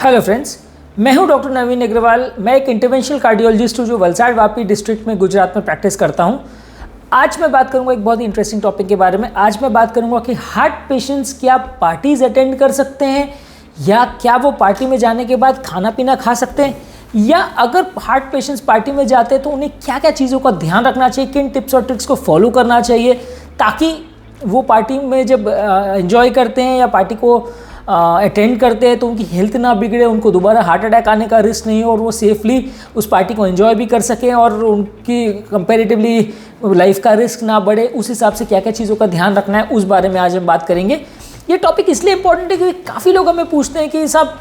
Hello friends, मैं हूं doctor नवीन अग्रवाल। मैं एक इंटरवेंशनल कार्डियोलॉजिस्ट हूं जो वलसाड वापी डिस्ट्रिक्ट में गुजरात में प्रैक्टिस करता हूं। आज मैं बात करूंगा एक बहुत ही इंटरेस्टिंग टॉपिक के बारे में। आज मैं बात करूंगा कि हार्ट पेशेंट्स क्या पार्टीज अटेंड कर सकते हैं, या क्या वो पार्टी में जाने के बाद खाना पीना खा सकते हैं, या अगर हार्ट पेशेंट्स पार्टी में जाते हैं तो उन्हें क्या क्या चीज़ों का ध्यान रखना चाहिए, किन टिप्स और ट्रिक्स को फॉलो करना चाहिए ताकि वो पार्टी में जब एंजॉय करते हैं या पार्टी को अटेंड करते हैं तो उनकी हेल्थ ना बिगड़े, उनको दोबारा हार्ट अटैक आने का रिस्क नहीं हो और वो सेफली उस पार्टी को एंजॉय भी कर सकें और उनकी कंपैरेटिवली लाइफ का रिस्क ना बढ़े। उस हिसाब से क्या क्या चीज़ों का ध्यान रखना है उस बारे में आज हम बात करेंगे। ये टॉपिक इसलिए इंपॉर्टेंट है क्योंकि काफ़ी लोग हमें पूछते हैं कि साहब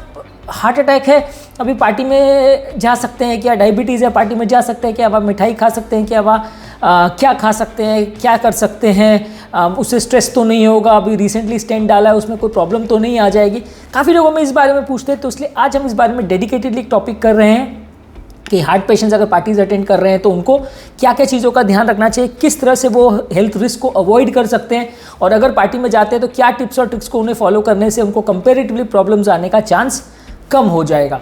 हार्ट अटैक है, अभी पार्टी में जा सकते हैं क्या, डायबिटीज़ है पार्टी में जा सकते हैं क्या, वह मिठाई खा सकते हैं क्या, वह क्या खा सकते हैं, क्या कर सकते हैं, उससे स्ट्रेस तो नहीं होगा, अभी रिसेंटली स्टेंट डाला है उसमें कोई प्रॉब्लम तो नहीं आ जाएगी। काफ़ी लोग हमें इस बारे में पूछते हैं, तो इसलिए आज हम इस बारे में डेडिकेटेडली एक टॉपिक कर रहे हैं कि हार्ट पेशेंट्स अगर पार्टीज अटेंड कर रहे हैं तो उनको क्या क्या चीज़ों का ध्यान रखना चाहिए, किस तरह से वो हेल्थ रिस्क को अवॉइड कर सकते हैं, और अगर पार्टी में जाते हैं तो क्या टिप्स और ट्रिक्स को उन्हें फॉलो करने से उनको कंपेरेटिवली प्रॉब्लम्स आने का चांस कम हो जाएगा।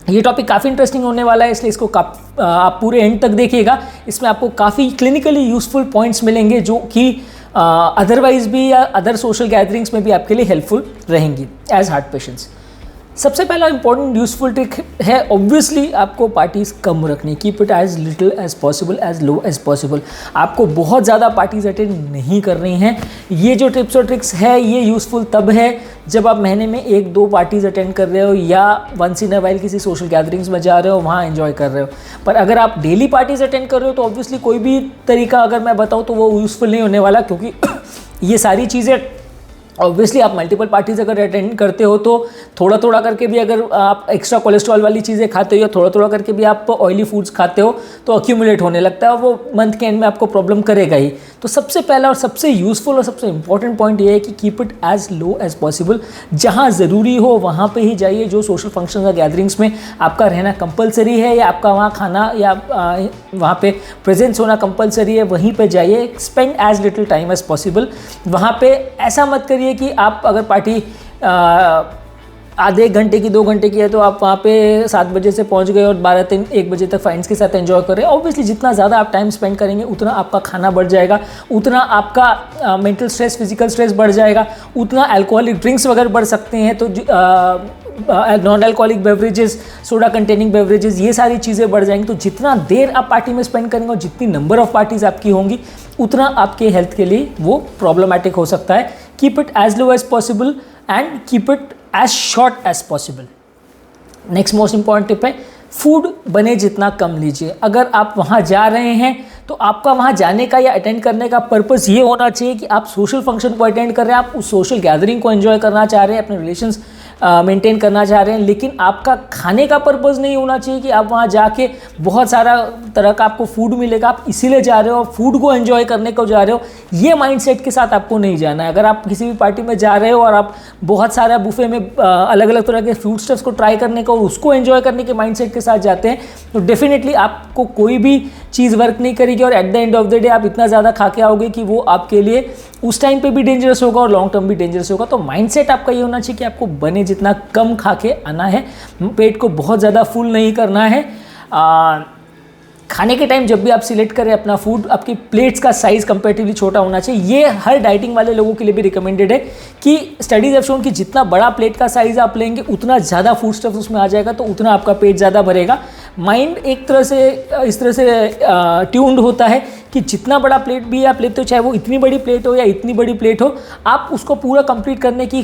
ये टॉपिक काफ़ी इंटरेस्टिंग होने वाला है, इसलिए इसको आप पूरे एंड तक देखिएगा। इसमें आपको काफ़ी क्लिनिकली यूजफुल पॉइंट्स मिलेंगे जो कि अदरवाइज भी या अदर सोशल गैदरिंग्स में भी आपके लिए हेल्पफुल रहेंगी एज हार्ट पेशेंट्स। सबसे पहला इंपॉर्टेंट यूजफुल ट्रिक है ऑब्वियसली आपको पार्टीज कम रखनी। Keep it as little as possible, as low as possible. आपको बहुत ज़्यादा पार्टीज अटेंड नहीं करनी है। ये जो टिप्स और ट्रिक्स है ये यूज़फुल तब है जब आप महीने में 1-2 पार्टीज अटेंड कर रहे हो या वंस इन अ वाइल किसी सोशल गैदरिंग्स में जा रहे हो, वहाँ एंजॉय कर रहे हो। पर अगर आप डेली पार्टीज अटेंड कर रहे हो तो ऑब्वियसली कोई भी तरीका अगर मैं बताऊँ तो वो यूज़फुल नहीं होने वाला, क्योंकि ये सारी चीज़ें ऑब्वियसली आप मल्टीपल पार्टीज अगर अटेंड करते हो तो थोड़ा थोड़ा करके भी अगर आप एक्स्ट्रा कोलेस्ट्रॉल वाली चीज़ें खाते हो या थोड़ा थोड़ा करके भी आप ऑयली फूड्स खाते हो तो अक्यूमुलेट होने लगता है और वो मंथ के एंड में आपको प्रॉब्लम करेगा ही। तो सबसे पहला और सबसे यूज़फुल और सबसे इंपॉर्टेंट पॉइंट ये है कि keep it as low as possible. जहाँ ज़रूरी हो वहाँ पे ही जाइए। जो सोशल फंक्शन या गैदरिंग्स में आपका रहना कंपलसरी है या आपका वहाँ खाना या वहाँ पे प्रेजेंस होना कंपलसरी है, वहीं पे जाइए। Spend as little time as possible. वहाँ पे ऐसा मत करिए कि आप अगर पार्टी आधे घंटे की 2 घंटे की है तो आप वहाँ पे 7 बजे से पहुँच गए और 12-1 बजे तक फ्रेंड्स के साथ एंजॉय कर रहे हैं। ऑब्वियसली जितना ज़्यादा आप टाइम स्पेंड करेंगे उतना आपका खाना बढ़ जाएगा, उतना आपका मेंटल स्ट्रेस, फिजिकल स्ट्रेस बढ़ जाएगा, उतना अल्कोहलिक ड्रिंक्स वगैरह बढ़ सकते हैं। तो non alcoholic beverages, soda containing beverages, ये सारी चीज़ें बढ़ जाएंगी। तो जितना देर आप पार्टी में स्पेंड करेंगे और जितनी नंबर ऑफ पार्टीज आपकी होंगी उतना आपके हेल्थ के लिए वो प्रॉब्लमेटिक हो सकता है। Keep it as low as possible and keep it as short as possible. Next most important tip है, फूड बने जितना कम लीजिए। अगर आप वहाँ जा रहे हैं तो आपका वहाँ जाने का या अटेंड करने का पर्पस ये होना चाहिए कि आप सोशल फंक्शन को अटेंड कर रहे हैं, आप उस सोशल गैदरिंग को एंजॉय करना चाह रहे हैं, अपने रिलेशंस मेंटेन करना चाह रहे हैं। लेकिन आपका खाने का पर्पस नहीं होना चाहिए कि आप वहाँ जाके बहुत सारा तरह का आपको फूड मिलेगा, आप इसीलिए जा रहे हो, फूड को एंजॉय करने को जा रहे हो। ये माइंडसेट के साथ आपको नहीं जाना है। अगर आप किसी भी पार्टी में जा रहे हो और आप बहुत सारा बुफे में अलग अलग तरह के फूड स्टफ्स को ट्राई करने को, उसको एंजॉय करने के माइंडसेट के साथ जाते हैं तो डेफिनेटली आपको कोई भी चीज़ वर्क नहीं करेगी और at the end of the day आप इतना ज़्यादा खा के आओगे कि वो आपके लिए उस टाइम पे भी डेंजरस होगा और लॉन्ग टर्म भी डेंजरस होगा। तो माइंडसेट आपका ये होना चाहिए कि आपको बने जितना कम खा के आना है, पेट को बहुत ज़्यादा फुल नहीं करना है। खाने के टाइम जब भी आप सिलेक्ट करें अपना फूड, आपकी प्लेट्स का साइज़ कंपैरेटिवली छोटा होना चाहिए। ये हर डाइटिंग वाले लोगों के लिए भी रिकमेंडेड है कि स्टडीज़ हैव शोन कि जितना बड़ा प्लेट का साइज़ आप लेंगे उतना ज़्यादा फूड स्टफ उसमें आ जाएगा, तो उतना आपका पेट ज़्यादा भरेगा। माइंड एक तरह से इस तरह से ट्यून्ड होता है कि जितना बड़ा प्लेट भी आप लेते हो, चाहे वो इतनी बड़ी प्लेट हो या इतनी बड़ी प्लेट हो, आप उसको पूरा कंप्लीट करने की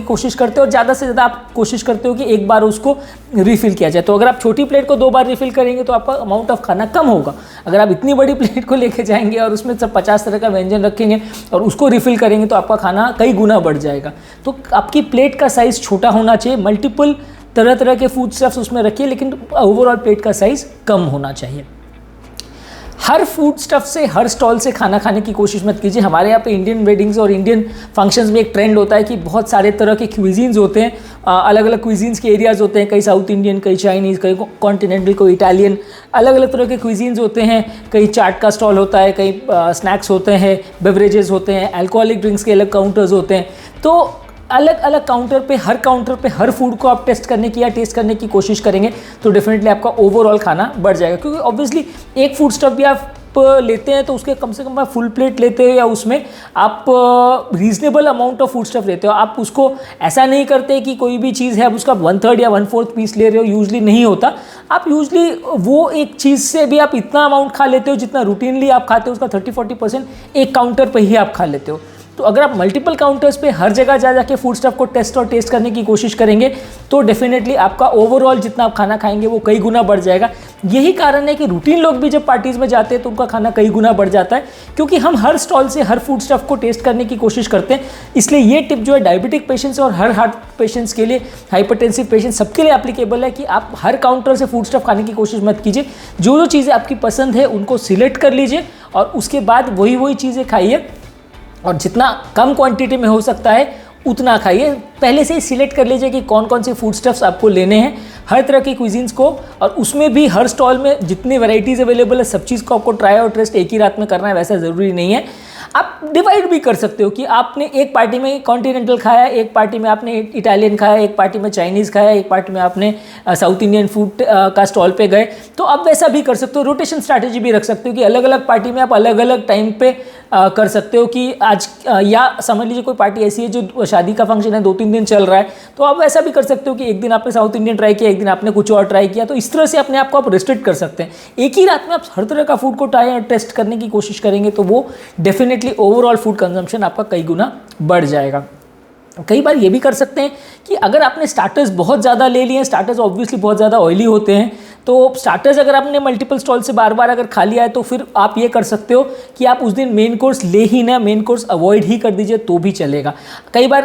कोशिश करते हो और ज़्यादा से ज़्यादा आप कोशिश करते हो कि एक बार उसको रिफ़िल किया जाए। तो अगर आप छोटी प्लेट को 2 बार रिफ़िल करेंगे तो आपका अमाउंट ऑफ खाना कम होगा। अगर आप इतनी बड़ी प्लेट को लेके जाएंगे और उसमें सब 50 तरह का व्यंजन रखेंगे और उसको रिफ़िल करेंगे तो आपका खाना कई गुना बढ़ जाएगा। तो आपकी प्लेट का साइज़ छोटा होना चाहिए, मल्टीपल तरह तरह के फूड स्टफ्स उसमें रखिए, लेकिन ओवरऑल प्लेट का साइज़ कम होना चाहिए। हर फूड स्टफ से, हर स्टॉल से खाना खाने की कोशिश मत कीजिए। हमारे यहाँ पे इंडियन वेडिंग्स और इंडियन फंक्शंस में एक ट्रेंड होता है कि बहुत सारे तरह के क्विजीन्स होते हैं, अलग अलग क्विजीन्स के एरियाज़ होते हैं, कई साउथ इंडियन, कई चाइनीज़, कई कॉन्टिनेंटल, कोई इटालियन, अलग अलग तरह के क्विजीन्स होते हैं। कई चाट का स्टॉल होता है, कई स्नैक्स होते हैं, बेवरेजेस होते हैं, अल्कोहलिक ड्रिंक्स के अलग काउंटर्स होते हैं। तो अलग अलग काउंटर पे हर फूड को आप टेस्ट करने की या टेस्ट करने की कोशिश करेंगे तो डेफिनेटली आपका ओवरऑल खाना बढ़ जाएगा। क्योंकि ऑब्वियसली एक फूड स्टफ भी आप लेते हैं तो उसके कम से कम आप फुल प्लेट लेते हो या उसमें आप reasonable amount of food stuff लेते हो। आप उसको ऐसा नहीं करते कि कोई भी चीज़ है आप उसका 1/3 या 1/4 पीस ले रहे हो, यूजली नहीं होता। आप यूजली वो एक चीज़ से भी आप इतना अमाउंट खा लेते हो जितना रूटीनली आप खाते हो उसका 30-40% एक काउंटर पर ही आप खा लेते हो। तो अगर आप मल्टीपल काउंटर्स पे हर जगह जा जाके फूड स्टफ को टेस्ट करने की कोशिश करेंगे तो डेफिनेटली आपका ओवरऑल जितना आप खाना खाएंगे वो कई गुना बढ़ जाएगा। यही कारण है कि रूटीन लोग भी जब पार्टीज़ में जाते हैं तो उनका खाना कई गुना बढ़ जाता है, क्योंकि हम हर स्टॉल से हर फूड स्टफ को टेस्ट करने की कोशिश करते हैं। इसलिए ये टिप जो है डायबिटिक पेशेंट्स और हर हार्ट पेशेंट्स के लिए, हाइपरटेंसिव पेशेंट्स सबके लिए एप्लीकेबल है कि आप हर काउंटर से फूड स्टफ खाने की कोशिश मत कीजिए। जो चीज़ें आपकी पसंद है उनको सिलेक्ट कर लीजिए और उसके बाद वही चीज़ें खाइए और जितना कम क्वांटिटी में हो सकता है उतना खाइए। पहले से ही सिलेक्ट कर लीजिए कि कौन कौन से फूड स्टफ्स आपको लेने हैं हर तरह की क्विजीन्स को, और उसमें भी हर स्टॉल में जितनी वैरायटीज़ अवेलेबल है सब चीज़ को आपको ट्राई और टेस्ट एक ही रात में करना है वैसा ज़रूरी नहीं है। आप डिवाइड भी कर सकते हो कि आपने एक पार्टी में कॉन्टिनेंटल खाया, एक पार्टी में आपने इटालियन खाया, एक पार्टी में चाइनीज़ खाया, एक पार्टी में आपने साउथ इंडियन फूड का स्टॉल पे गए, तो आप वैसा भी कर सकते हो। रोटेशन स्ट्रैटेजी भी रख सकते हो कि अलग अलग पार्टी में आप अलग अलग टाइम पे कर सकते हो कि आज या समझ लीजिए कोई पार्टी ऐसी है जो शादी का फंक्शन है 2-3 दिन चल रहा है, तो आप वैसा भी कर सकते हो कि एक दिन आपने साउथ इंडियन ट्राई किया, एक दिन आपने कुछ और ट्राई किया। तो इस तरह से अपने आप को आप रिस्ट्रिक्ट कर सकते हैं। एक ही रात में आप हर तरह का फूड को ट्राई और टेस्ट करने की कोशिश करेंगे तो वो डेफिनेटली ओवरऑल फूड कंजम्पशन आपका कई गुना बढ़ जाएगा। कई बार ये भी कर सकते हैं कि अगर आपने स्टार्टर्स बहुत ज़्यादा ले लिए हैं, स्टार्टर्स ऑब्वियसली बहुत ज़्यादा ऑयली होते हैं, तो स्टार्टर्स अगर आपने मल्टीपल स्टॉल से बार बार अगर खा लिया है तो फिर आप ये कर सकते हो कि आप उस दिन मेन कोर्स ले ही ना, मेन कोर्स अवॉइड ही कर दीजिए तो भी चलेगा। कई बार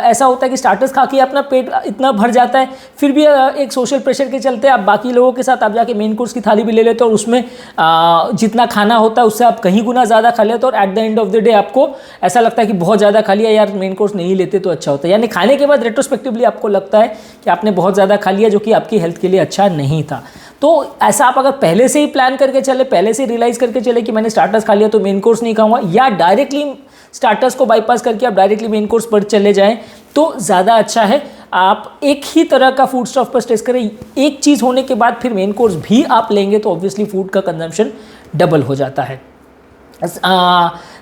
ऐसा होता है कि स्टार्टर्स खा के अपना पेट इतना भर जाता है, फिर भी एक सोशल प्रेशर के चलते आप बाकी लोगों के साथ आप जाके मेन कोर्स की थाली भी ले लेते हो और उसमें जितना खाना होता है उससे आप कहीं गुना ज़्यादा खा लेते हो और at the end of the day आपको ऐसा लगता है कि बहुत ज़्यादा खा लिया, यार मेन कोर्स नहीं लेते तो अच्छा होता है। यानी खाने के बाद रेट्रोस्पेक्टिवली आपको लगता है कि आपने बहुत ज़्यादा खा लिया जो कि आपकी हेल्थ के लिए अच्छा नहीं था। तो ऐसा आप अगर पहले से ही प्लान करके चले, पहले से रियलाइज़ करके चले कि मैंने स्टार्टर्स खा लिया तो मेन कोर्स नहीं खाऊंगा, या डायरेक्टली स्टार्टर्स को बाईपास करके आप डायरेक्टली मेन कोर्स पर चले जाएं तो ज़्यादा अच्छा है। आप एक ही तरह का फूड स्टफ पर टेस्ट करें, एक चीज़ होने के बाद फिर मेन कोर्स भी आप लेंगे तो ऑब्वियसली फूड का कंजम्पशन डबल हो जाता है।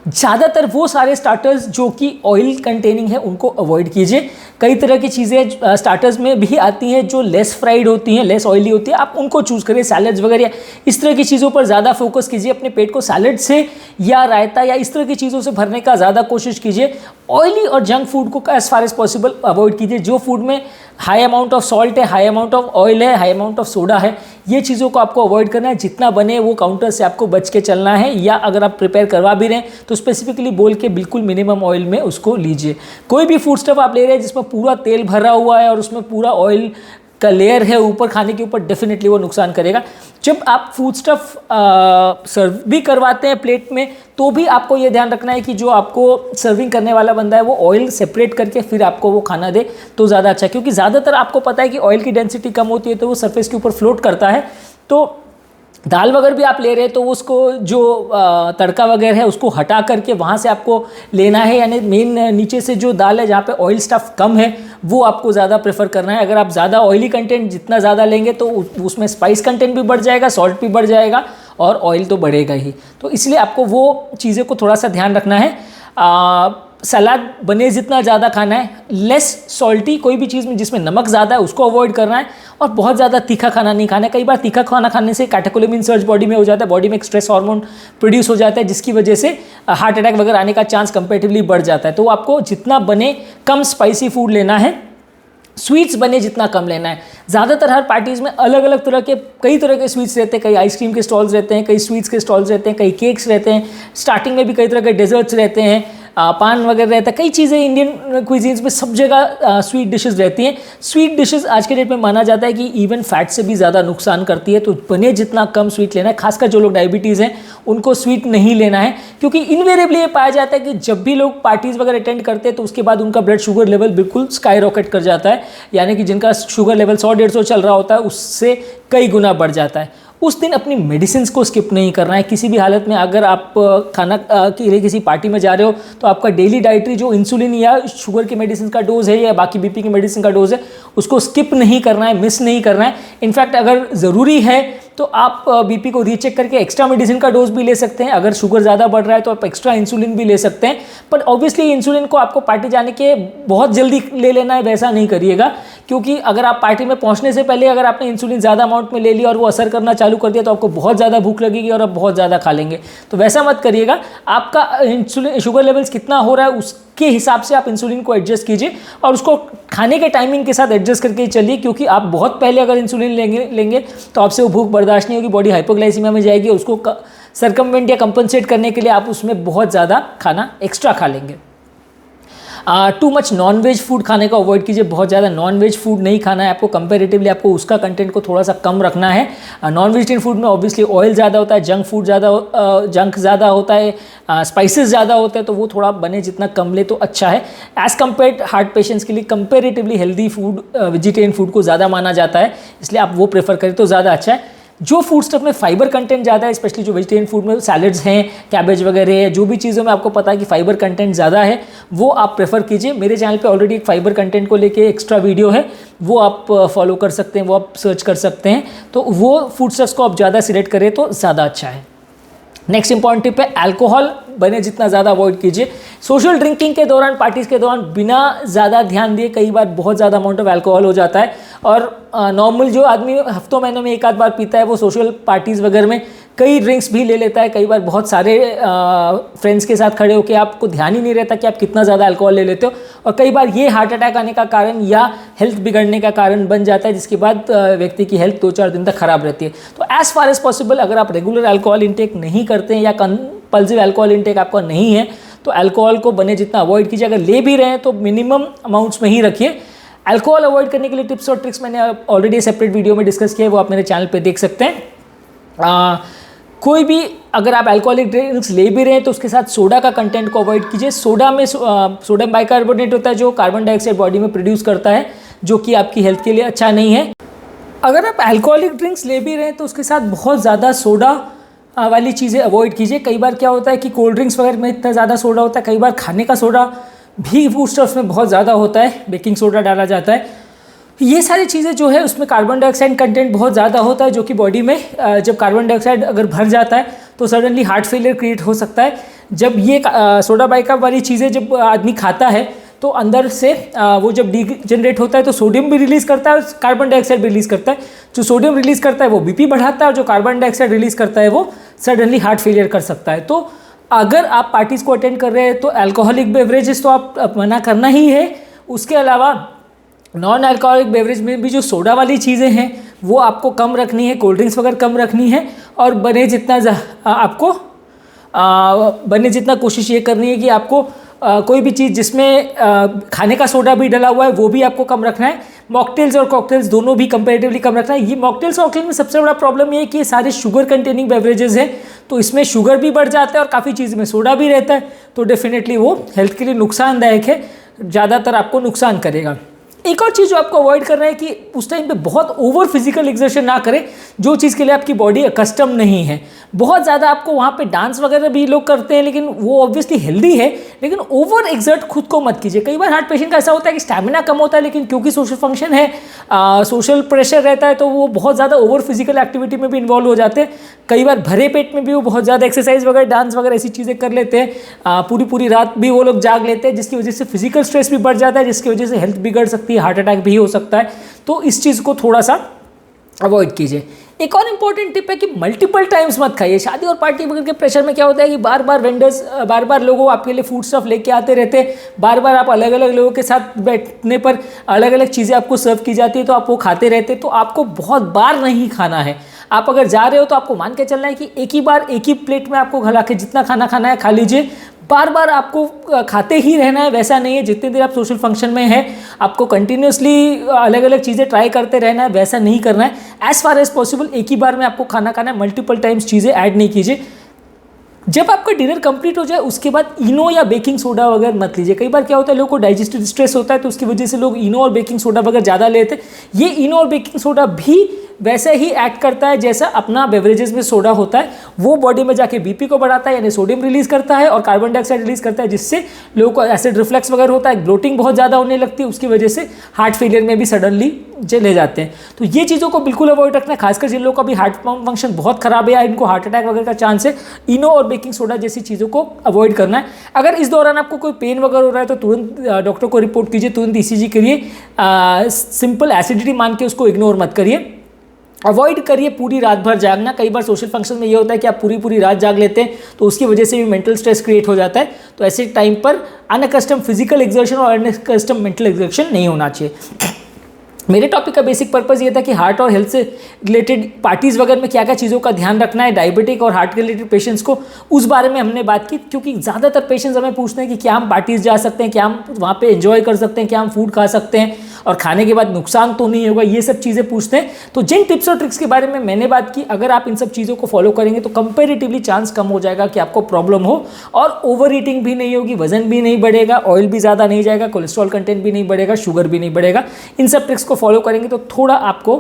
ज़्यादातर वो सारे स्टार्टर्स जो कि ऑयल कंटेनिंग है उनको अवॉइड कीजिए। कई तरह की चीज़ें स्टार्टर्स में भी आती हैं जो लेस फ्राइड होती हैं, लेस ऑयली होती है, आप उनको चूज़ करिए। सैलड्स वगैरह इस तरह की चीज़ों पर ज़्यादा फोकस कीजिए, अपने पेट को सैलड से या रायता या इस तरह की चीज़ों से भरने का ज़्यादा कोशिश कीजिए। ऑयली और जंक फूड को as far as possible avoid कीजिए। जो फूड में हाई अमाउंट ऑफ सॉल्ट है, हाई अमाउंट ऑफ ऑयल है, हाई अमाउंट ऑफ सोडा है, ये चीज़ों को आपको अवॉइड करना है। जितना बने वो काउंटर से आपको बच के चलना है, या अगर आप प्रिपेयर करवा भी रहे हैं तो स्पेसिफिकली बोल के बिल्कुल मिनिमम ऑयल में उसको लीजिए। कोई भी फूड स्टफ आप ले रहे हैं जिसमें पूरा तेल भरा हुआ है और उसमें पूरा ऑयल का लेयर है ऊपर खाने के ऊपर, डेफिनेटली वो नुकसान करेगा। जब आप फूड स्टफ सर्व भी करवाते हैं प्लेट में तो भी आपको ये ध्यान रखना है कि जो आपको सर्विंग करने वाला बंदा है वो ऑयल सेपरेट करके फिर आपको वो खाना दे तो ज़्यादा अच्छा है। क्योंकि ज़्यादातर आपको पता है कि ऑयल की डेंसिटी कम होती है तो वो सरफेस के ऊपर फ्लोट करता है। तो दाल वगैरह भी आप ले रहे हैं तो उसको जो तड़का वगैरह है उसको हटा करके वहाँ से आपको लेना है, यानी मेन नीचे से जो दाल है जहाँ पे ऑयल स्टफ कम है वो आपको ज़्यादा प्रेफर करना है। अगर आप ज़्यादा ऑयली कंटेंट जितना ज़्यादा लेंगे तो उसमें स्पाइस कंटेंट भी बढ़ जाएगा, सॉल्ट भी बढ़ जाएगा और ऑयल तो बढ़ेगा ही। तो इसलिए आपको वो चीज़ें को थोड़ा सा ध्यान रखना है। सलाद बने जितना ज़्यादा खाना है, लेस सॉल्टी, कोई भी चीज़ में जिसमें नमक ज़्यादा है उसको अवॉइड करना है, और बहुत ज़्यादा तीखा खाना नहीं खाना है। कई बार तीखा खाना खाने से कैटेकोलेमिन सर्ज बॉडी में हो जाता है, बॉडी में एक स्ट्रेस हार्मोन प्रोड्यूस हो जाता है जिसकी वजह से हार्ट अटैक वगैरह आने का चांस कंपेरेटिवली बढ़ जाता है। तो आपको जितना बने कम स्पाइसी फूड लेना है, स्वीट्स बने जितना कम लेना है। ज़्यादातर हर पार्टीज़ में अलग अलग तरह के कई तरह के स्वीट्स रहते हैं, कई आइसक्रीम के स्टॉल्स रहते हैं, कई स्वीट्स के स्टॉल्स रहते हैं, कई केक्स रहते हैं, स्टार्टिंग में भी कई तरह के डेजर्ट्स रहते हैं, पान वगैरह रहता है, कई चीज़ें इंडियन क्विजीन्स में सब जगह स्वीट डिशेस रहती हैं। स्वीट डिशेस आज के डेट में माना जाता है कि इवन फैट से भी ज़्यादा नुकसान करती है, तो बने जितना कम स्वीट लेना है। खासकर जो लोग डायबिटीज़ हैं उनको स्वीट नहीं लेना है, क्योंकि इनवेरिएबली ये पाया जाता है कि जब भी लोग पार्टीज़ वगैरह अटेंड करते हैं तो उसके बाद उनका ब्लड शुगर लेवल बिल्कुल स्काई रॉकेट कर जाता है, यानी कि जिनका शुगर लेवल 100-150 चल रहा होता है उससे कई गुना बढ़ जाता है। उस दिन अपनी मेडिसिन को स्किप नहीं करना है किसी भी हालत में। अगर आप खाना के लिए किसी पार्टी में जा रहे हो तो आपका डेली डाइटरी जो इंसुलिन या शुगर की मेडिसिन का डोज है या बाकी बीपी की मेडिसिन का डोज है उसको स्किप नहीं करना है, मिस नहीं करना है। इनफैक्ट अगर ज़रूरी है तो आप बीपी को रीचेक करके एक्स्ट्रा मेडिसिन का डोज भी ले सकते हैं। अगर शुगर ज़्यादा बढ़ रहा है तो आप एक्स्ट्रा इंसुलिन भी ले सकते हैं। पर ऑब्वियसली इंसुलिन को आपको पार्टी जाने के बहुत जल्दी ले लेना है वैसा नहीं करिएगा, क्योंकि अगर आप पार्टी में पहुंचने से पहले अगर आपने इंसुलिन ज़्यादा अमाउंट में ले लिया और वो असर करना चालू कर दिया तो आपको बहुत ज़्यादा भूख लगेगी और आप बहुत ज़्यादा खा लेंगे। तो वैसा मत करिएगा। आपका इंसुलिन शुगर लेवल्स कितना हो रहा है उसके हिसाब से आप इंसुलिन को एडजस्ट कीजिए और उसको खाने के टाइमिंग के साथ एडजस्ट करके चलिए, क्योंकि आप बहुत पहले अगर इंसुलिन लेंगे तो आपसे वो भूख बर्दाश्त नहीं होगी, बॉडी हाइपोग्लाइसीमिया में जाएगी। उसको सर्कमवेंट या कंपनसेट करने के लिए आप उसमें बहुत ज़्यादा खाना एक्स्ट्रा खा लेंगे। Too much non veg food खाने का अवॉइड कीजिए। बहुत ज़्यादा नॉन वेज फूड नहीं खाना है आपको, कंपेरेटिवली आपको उसका कंटेंट को थोड़ा सा कम रखना है। नॉन वेजिटेरियन फूड में ऑब्वियसली ऑयल ज़्यादा होता है, जंक ज़्यादा होता है, स्पाइसेस ज़्यादा होते हैं, तो वो थोड़ा बने जितना कम ले तो अच्छा है। एज़ कम्पेयर हार्ट पेशेंट्स के लिए comparatively healthy food vegetarian food को ज़्यादा माना जाता है, इसलिए आप वो प्रेफर करें तो ज़्यादा अच्छा है। जो फूड स्टफ में फाइबर कंटेंट ज़्यादा है, स्पेशली जो वेजिटेरियन फूड में सैलड्स हैं, कैबेज वगैरह है, जो भी चीज़ों में आपको पता है कि फाइबर कंटेंट ज़्यादा है वो आप प्रेफर कीजिए। मेरे चैनल पे ऑलरेडी एक फाइबर कंटेंट को लेके एक्स्ट्रा वीडियो है, वो आप फॉलो कर सकते हैं, वो आप सर्च कर सकते हैं। तो वो फूड स्टफ्स को आप ज़्यादा सिलेक्ट करें तो ज़्यादा अच्छा है। नेक्स्ट इंपॉर्टेंट टिप है अल्कोहल बने जितना ज़्यादा अवॉइड कीजिए। सोशल ड्रिंकिंग के दौरान, पार्टीज़ के दौरान बिना ज़्यादा ध्यान दिए कई बार बहुत ज़्यादा अमाउंट ऑफ अल्कोहल हो जाता है और नॉर्मल जो आदमी हफ्तों महीनों में एक आध बार पीता है वो सोशल पार्टीज़ वगैरह में कई ड्रिंक्स भी ले लेता है। कई बार बहुत सारे फ्रेंड्स के साथ खड़े होकर आपको ध्यान ही नहीं रहता कि आप कितना ज़्यादा अल्कोहल ले लेते हो, और कई बार ये हार्ट अटैक आने का कारण या हेल्थ बिगड़ने का कारण बन जाता है, जिसके बाद व्यक्ति की हेल्थ 2-4 दिन तक खराब रहती है। तो एज़ फार एज पॉसिबल अगर आप रेगुलर अल्कोहल इंटेक नहीं करते हैं या कंपल्सिव अल्कोहल इंटेक आपका नहीं है तो अल्कोहल को बने जितना अवॉइड कीजिए। अगर ले भी रहे हैं तो मिनिमम अमाउंट्स में ही रखिए। अल्कोहल अवॉइड करने के लिए टिप्स और ट्रिक्स मैंने ऑलरेडी सेपरेट वीडियो में डिस्कस किया है, वो आप मेरे चैनल पे देख सकते हैं। कोई भी अगर आप अल्कोहलिक ड्रिंक्स ले भी रहे हैं तो उसके साथ सोडा का कंटेंट को अवॉइड कीजिए। सोडा में सोडियम बाइकार्बोनेट होता है जो कार्बन डाइऑक्साइड बॉडी में प्रोड्यूस करता है, जो कि आपकी हेल्थ के लिए अच्छा नहीं है। अगर आप अल्कोहलिक ड्रिंक्स ले भी रहे हैं तो उसके साथ बहुत ज़्यादा सोडा वाली चीज़ें अवॉइड कीजिए। कई बार क्या होता है कि कोल्ड ड्रिंक्स वगैरह में इतना ज़्यादा सोडा होता है, कई बार खाने का सोडा भी फूड स्टफ्स में बहुत ज़्यादा होता है, बेकिंग सोडा डाला जाता है। ये सारी चीज़ें जो है उसमें कार्बन डाइऑक्साइड कंटेंट बहुत ज़्यादा होता है, जो कि बॉडी में जब कार्बन डाइऑक्साइड अगर भर जाता है तो सडनली हार्ट फेलियर क्रिएट हो सकता है। जब ये सोडा बाइकार्ब वाली चीज़ें जब आदमी खाता है तो अंदर से वो जब डीजनरेट होता है तो सोडियम भी रिलीज़ करता है और कार्बन डाइऑक्साइड भी रिलीज़ करता है। जो सोडियम रिलीज़ करता है वो बीपी बढ़ाता है और जो कार्बन डाइऑक्साइड रिलीज़ करता है वो सडनली हार्ट फेलियर कर सकता है। तो अगर आप पार्टीज़ को अटेंड कर रहे हैं तो अल्कोहलिक बेवरेजेस तो आप मना करना ही है। उसके अलावा नॉन अल्कोहलिक बेवरेज में भी जो सोडा वाली चीज़ें हैं वो आपको कम रखनी है, कोल्ड ड्रिंक्स वगैरह कम रखनी है, और बने जितना कोशिश ये करनी है कि आपको कोई भी चीज़ जिसमें खाने का सोडा भी डला हुआ है वो भी आपको कम रखना है। मॉकटेल्स और कॉकटेल्स दोनों भी कंपैरेटिवली कम रखना है। ये मॉकटेल्स और कॉकटेल में सबसे बड़ा प्रॉब्लम ये है कि ये सारे शुगर कंटेनिंग बेवरेजेस हैं, तो इसमें शुगर भी बढ़ जाता है और काफ़ी चीज़ में सोडा भी रहता है, तो डेफिनेटली वो हेल्थ के लिए नुकसानदायक है, ज़्यादातर आपको नुकसान करेगा। एक और चीज़ जो आपको अवॉइड करना है कि उस टाइम पे बहुत ओवर फिजिकल एक्सर्शन ना करें जो चीज़ के लिए आपकी बॉडी अकस्टम नहीं है। बहुत ज़्यादा आपको वहाँ पे डांस वगैरह भी लोग करते हैं, लेकिन वो ऑब्वियसली हेल्दी है, लेकिन ओवर एक्सर्ट खुद को मत कीजिए। कई बार हार्ट पेशेंट का ऐसा होता है कि स्टैमिना कम होता है, लेकिन क्योंकि सोशल फंक्शन है, सोशल प्रेशर रहता है, तो वो बहुत ज़्यादा ओवर फिजिकल एक्टिविटी में भी इन्वॉल्व हो जाते हैं। कई बार भरे पेट में भी वो बहुत ज़्यादा एक्सरसाइज वगैरह, डांस वगैरह ऐसी चीज़ें कर लेते हैं। पूरी रात भी वो लोग जाग लेते हैं, जिसकी वजह से फिजिकल स्ट्रेस भी बढ़ जाता है, जिसकी वजह से हेल्थ बिगड़ सकती है, हार्ट अटैक भी हो सकता है। तो इस चीज़ को थोड़ा सा अवॉइड कीजिए। एक और इंपॉर्टेंट टिप है कि मल्टीपल टाइम्स मत खाइए। शादी और पार्टी वगैरह के प्रेशर में क्या होता है कि बार बार वेंडर्स, बार बार लोगों आपके लिए फूड स्टफ लेके आते रहते हैं, बार बार आप अलग अलग लोगों के साथ बैठने पर अलग अलग चीज़ें आपको सर्व की जाती है, तो आप वो खाते रहते हैं। तो आपको बहुत बार नहीं खाना है। आप अगर जा रहे हो तो आपको मान के चलना है कि एक ही बार एक ही प्लेट में आपको खिला के जितना खाना खाना है खा लीजिए। बार बार आपको खाते ही रहना है वैसा नहीं है। जितनी देर आप सोशल फंक्शन में है आपको कंटिन्यूसली अलग अलग चीज़ें ट्राई करते रहना है, वैसा नहीं करना है। एज़ फार एज पॉसिबल एक ही बार में आपको खाना खाना है, मल्टीपल टाइम्स चीज़ें ऐड नहीं कीजिए। जब आपका डिनर कंप्लीट हो जाए उसके बाद इनो या बेकिंग सोडा वगैरह मत लीजिए। कई बार क्या होता है लोगों को डाइजेस्टिव डिस्ट्रेस होता है, तो उसकी वजह से लोग इनो और बेकिंग सोडा वगैरह ज़्यादा लेते हैं। ये इनो और बेकिंग सोडा भी वैसे ही एक्ट करता है जैसा अपना बेवरेजेस में सोडा होता है, वो बॉडी में जाके बीपी को बढ़ाता है, यानी सोडियम रिलीज करता है और कार्बन डाइऑक्साइड रिलीज करता है, जिससे लोगों को एसिड रिफ्लेक्स वगैरह होता है, ब्लोटिंग बहुत ज़्यादा होने लगती है, उसकी वजह से हार्ट फेलियर में भी सडनली चले जाते हैं। तो ये चीज़ों को बिल्कुल अवॉइड रखना है, खासकर जिन लोगों का भी हार्ट फंक्शन बहुत खराब है या इनको हार्ट अटैक वगैरह का चांस है, इनो और बेकिंग सोडा जैसी चीज़ों को अवॉइड करना है। अगर इस दौरान आपको कोई पेन वगैरह हो रहा है तो तुरंत डॉक्टर को रिपोर्ट कीजिए, तुरंत ईसीजी करिए, सिंपल एसिडिटी मान के उसको इग्नोर मत करिए। अवॉइड करिए पूरी रात भर जागना। कई बार सोशल फंक्शन में ये होता है कि आप पूरी रात जाग लेते हैं, तो उसकी वजह से भी मेंटल स्ट्रेस क्रिएट हो जाता है। तो ऐसे टाइम पर अनकस्टम फिजिकल एक्सर्शन और अनकस्टम मेंटल एक्सर्शन नहीं होना चाहिए। मेरे टॉपिक का बेसिक पर्पस ये था कि हार्ट और हेल्थ से रिलेटेड पार्टीज़ वगैरह में क्या क्या चीज़ों का ध्यान रखना है, डायबिटिक और हार्ट रिलेटेड पेशेंट्स को, उस बारे में हमने बात की। क्योंकि ज़्यादातर पेशेंट्स हमें पूछते हैं कि क्या हम पार्टीज़ जा सकते हैं, क्या हम वहाँ पे एंजॉय कर सकते हैं, क्या हम फूड खा सकते हैं और खाने के बाद नुकसान तो नहीं होगा, ये सब चीज़ें पूछते हैं। तो जिन टिप्स और ट्रिक्स के बारे में मैंने बात की, अगर आप इन सब चीज़ों को फॉलो करेंगे तो कंपेरेटिवली चांस कम हो जाएगा कि आपको प्रॉब्लम हो, और ओवर ईटिंग भी नहीं होगी, वजन भी नहीं बढ़ेगा, ऑयल भी ज़्यादा नहीं जाएगा, कोलेस्ट्रॉल कंटेंट भी नहीं बढ़ेगा, शुगर भी नहीं बढ़ेगा। इन सब ट्रिक्स को फॉलो करेंगे तो थोड़ा आपको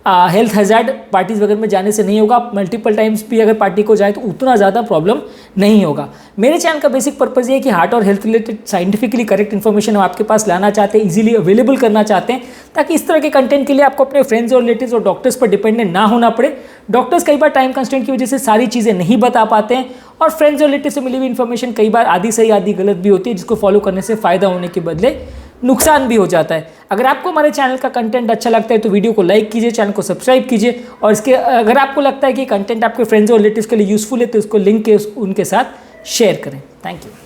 हेल्थ हैज़ार्ड पार्टीज़ वगैरह में जाने से नहीं होगा। आप मल्टीपल टाइम्स भी अगर पार्टी को जाए तो उतना ज़्यादा प्रॉब्लम नहीं होगा। मेरे चैनल का बेसिक पर्पज़ ये है कि हार्ट और health related scientifically correct information हम आपके पास लाना चाहते हैं, इजीली अवेलेबल करना चाहते हैं, ताकि इस तरह के कंटेंट के लिए आपको अपने फ्रेंड्स और रिलेटिव्स और डॉक्टर्स पर डिपेंडेंट ना होना पड़े। डॉक्टर्स कई बार टाइम कंस्ट्रेंट की वजह से सारी चीज़ें नहीं बता पाते हैं, और फ्रेंड्स और रिलेटिव से मिली हुई इन्फॉर्मेशन कई बार आधी सही आधी गलत भी होती है, जिसको फॉलो करने से फ़ायदा होने के बदले नुकसान भी हो जाता है। अगर आपको हमारे चैनल का कंटेंट अच्छा लगता है तो वीडियो को लाइक कीजिए, चैनल को सब्सक्राइब कीजिए, और इसके अगर आपको लगता है कि कंटेंट आपके फ्रेंड्स और रिलेटिव्स के लिए यूजफुल है तो उसको लिंक के उनके साथ शेयर करें। Thank you.